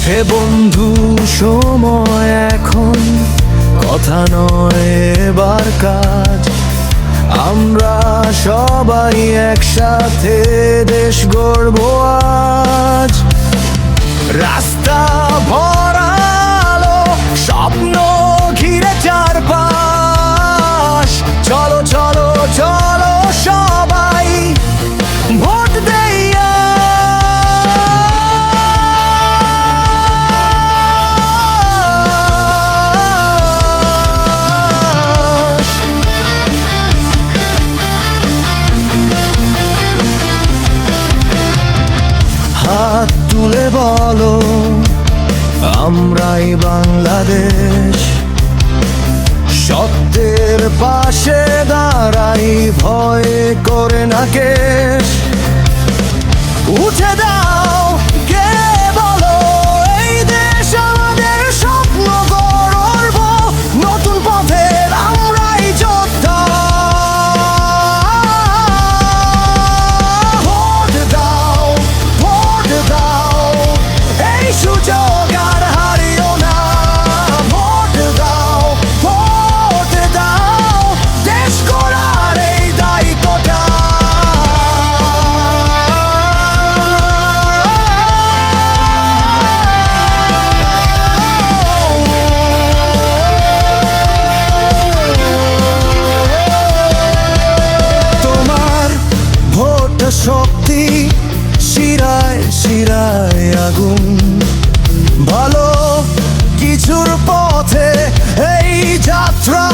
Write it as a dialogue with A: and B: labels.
A: হে বন্ধু, সময় এখন, কথা নয় এবার কাজ। আমরা সবাই একসাথে দেশ গড়ব আজ। রাস্তা ভরা আলো, স্বপ্ন ঘিরে চারপাশ। চলো চলো চলো সবাই ভোট দেই আজ। হাত তুলে বলো, আমরাই বাংলাদেশ। সত্যের পাশে দাঁড়াই, ভয় করে না কেশ। উঠে দাও কে বলো, এই দেশ আমাদের স্বপ্ন গড়ব। নতুন পথের আমরাই যোদ্ধা। ভোট দাও, ভোট দাও, এই সুযোগ আর হারিও না। ভোট দাও, ভোট দাও, দেশ গড়ার এই দায়িত্বটা। তোমার ভোট শক্তি, শিরায় শিরায় আগুন। ভালো কিছুর পথে এই যাত্রা।